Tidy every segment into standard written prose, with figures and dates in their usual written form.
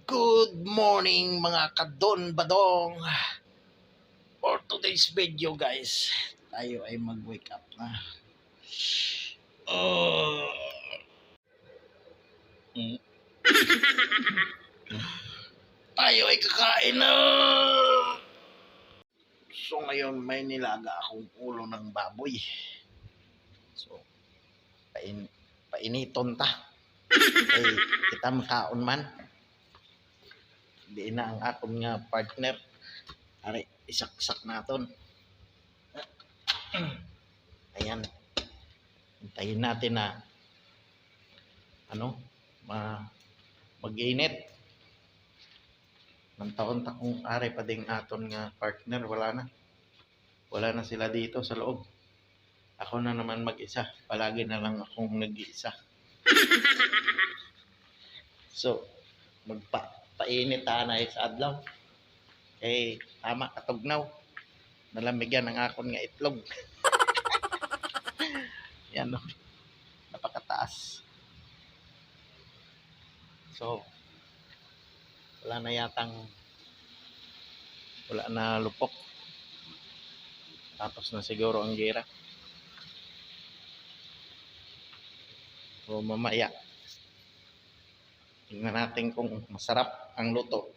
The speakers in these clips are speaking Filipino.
Good morning mga kadon badong. For today's video guys, tayo ay mag-wake up na. Uh, tayo ay kakain na. So ngayon may nilaga akong ulo ng baboy. So painiton ta. Ay kita makaon man. Di na ang akong nga partner. Ari, isak-sak naton. Ayan. Hintayin natin na mag-init. Nang taon kung ari pa ding aton nga partner, wala na sila dito sa loob. Ako na naman mag-isa. Palagi na lang akong nag-iisa. So, painit na sa adlaw. Tama katugnaw. Nalamigyan ng akon nga itlog. Yan no. Napakataas. So, wala na lupok. Tapos na siguro ang gira. So, mamaya tingnan natin kung masarap ang luto.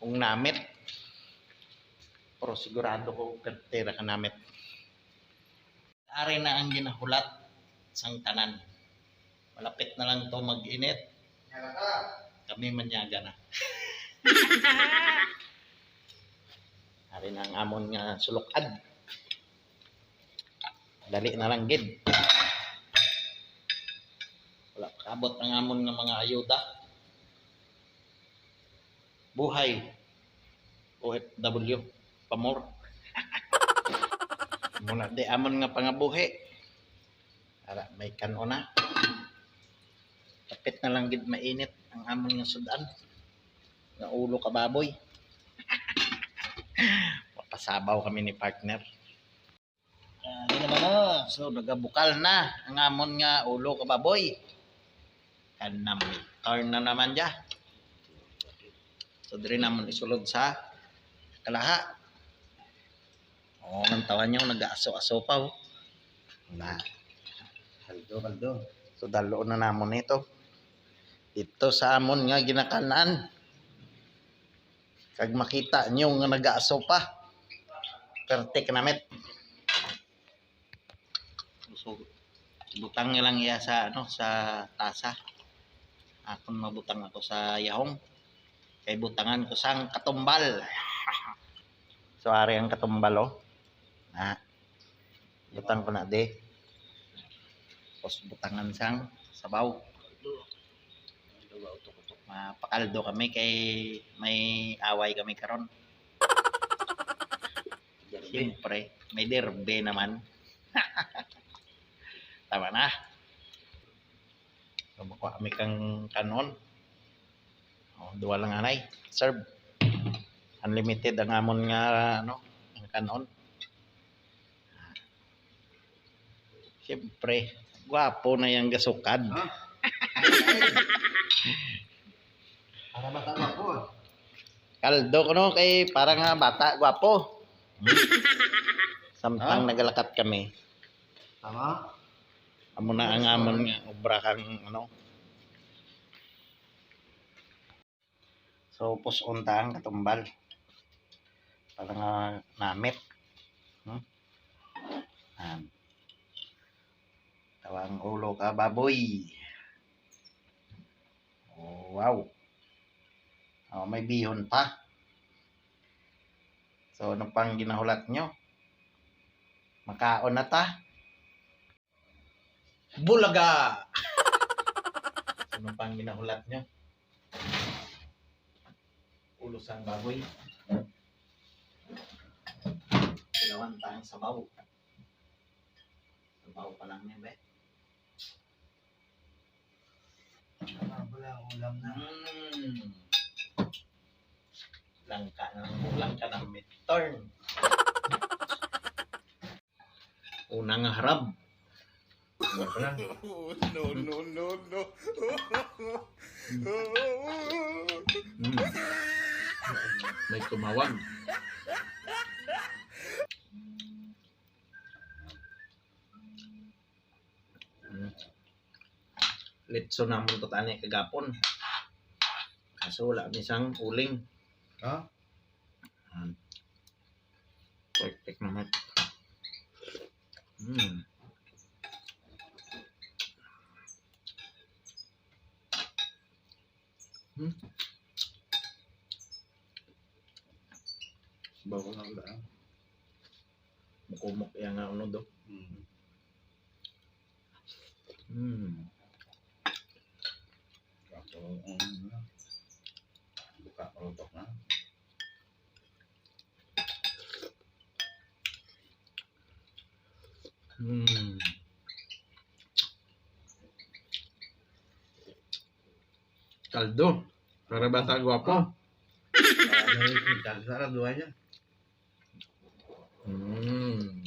Kung namit. Pero sigurado ko katira ka namit. Ari na ang ginahulat sang tanan. Malapit na lang to mag-init. Kami manyaga na. Ari na ang amon nga sulukad. Dali na lang gid. Wala kabot ang amon nga mga ayuda. Buhay OFW pamor. Muna di amon nga pangabuhi. Ara may kanona. Kapit na lang gid mainit ang amon nga sudan. Nga ulo ka baboy. Papasabaw kami ni partner. Di naman na. So nagabukal na ang amon nga ulo ka baboy. Kanam turn na naman dya. So diri naman isulod sa kalaha. Ang tawan nyo nag-aso-aso pa oh. Na. Kaldo. So dalo na namon ito. Ito sa amon nga ginakanan. Kag makita nyo nga nag-aso pa. Pertik namit. So butang nyo lang iya sa sa tasa. Akon mabutang ako sa yahong. Kay butangan ko sang katumbal. So ari ang katumbal oh. Butang ko na de. Tapos butangan sang sabaw. Pakaldo kami kay may away kami karon. Siyempre, may derbe naman. Tama na. So, makuha kami kang kanon. Dua lang anay. Serve. Unlimited ang amon nga ang kanon. Siyempre, gwapo na yung gasukad. Para bata gwapo. Kaldo ko no kay parang bata gwapo. Samtang nagalakat kami. Tama? Amo na ang amon nga obra kang So puson ta ang katumbal. Parang namit. Tawang ulo ka baboy. Oh, wow. May bihon pa. So ano pang ginahulat nyo? Makaon na ta. Bulaga! Ano pang ginahulat nyo? Ulo sang baboy. Ilawan tayong sabaw. Sabaw pa lang yan, be. Wala ulam na. Langka ng midterm. Unang harap. No. Mm. May tumawag. Mm. Litso namon to tani kagapon. Kaso wala ni isang uling. Ha? Perfect naman. Mm. Hmm. Bago na ulan. Mukumok yang nga ano do. Mm. Ako, buka palutok na. Mm. Kaldo. Para bata gwapo. Sarap dua aja. Mm.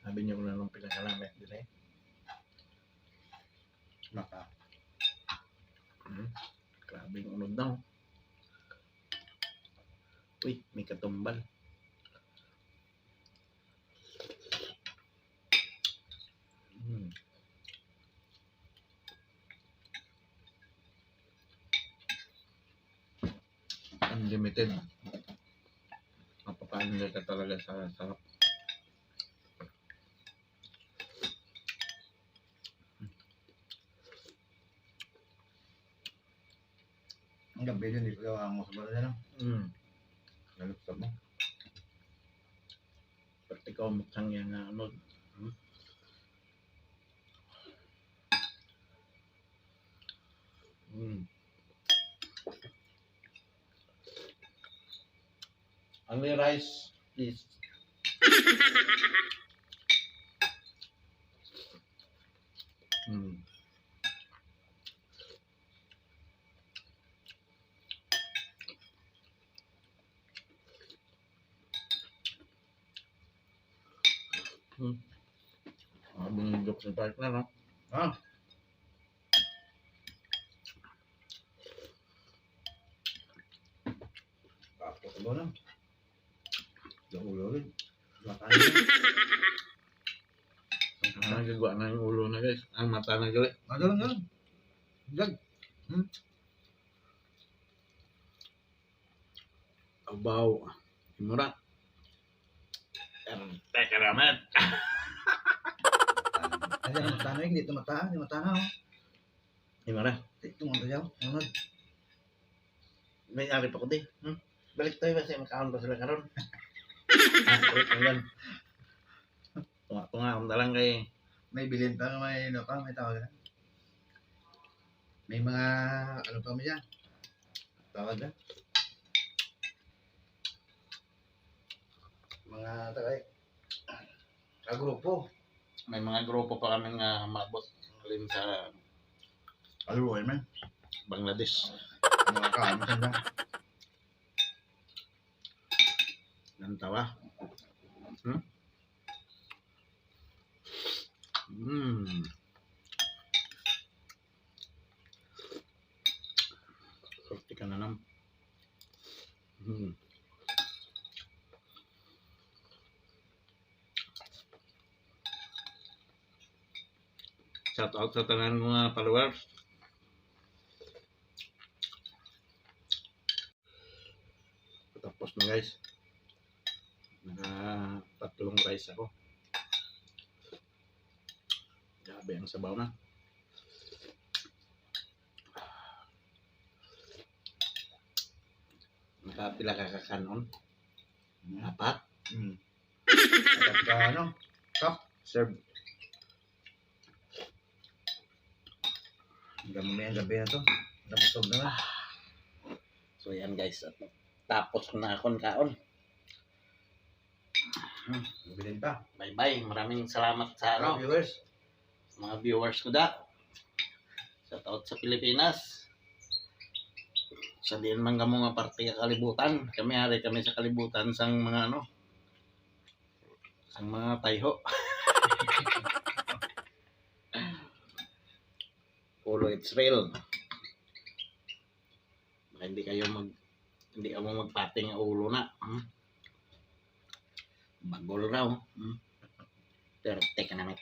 Sabi niyo na nung pinakalamit din eh. Maka. Grabe yung unod daw. Uy, may katumbal. Mm. Unlimited. Mapapahingay ka talaga sa sarap. Ang gabi din dito ang mo sa bala no. Naluksa mo. Pati ikaw mukhang yan na ano. Only rice, please. Bumigok sa partner, no? Ha? Kapot mo na. Yung ulo rin. Makain na. Nagagawa na yung ulo na guys. Ang mata na gali. Ganun, ganun. Dag. Abaw. Imura. Teka naman. Ada matano yung dito mataan. Yung matana oh. Imura. Ito mo tayo. Ano? May ari pa ko di. Balik tayo kasi makaon pa sila karon. Ulit lang yan. Tunga-tunga akong dalang kay. May bilin pa may ano pa. May tawag na. May mga ano pa mo dyan. Tawag na. Mga tagay. Kagrupo. May mga grupo pa kaming mabot. Alin sa Aluwal man. Bangladesh. Mga kaano saan ba? Nantawa. Sorti ka na nam. Shout out sa tanan mga followers. Tapos na guys. Tatlong rice ako. Grabe ang sabaw na. Nakapila ka kakanon? Apat? Kapag ano? Cup. Serve. Hanggang may gabi na to. Nabusog na lang. So yan guys. Tapos na akong kaon. Bilin pa. Bye bye. Maraming salamat sa ano, Viewers. mga viewers ko da. Shout out sa Pilipinas. Sa diin man kamo nga parte ka kalibutan. Kami hari kami sa kalibutan sang mga ano. Sang mga tayho. Polo it's real. Baka hindi ka mo magpating ang ulo na. Bagol raw. Pero teka naman.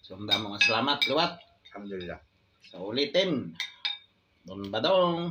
So, ang dami mga salamat, Luwat. Alhamdulillah. Sa ulitin. Don Badong.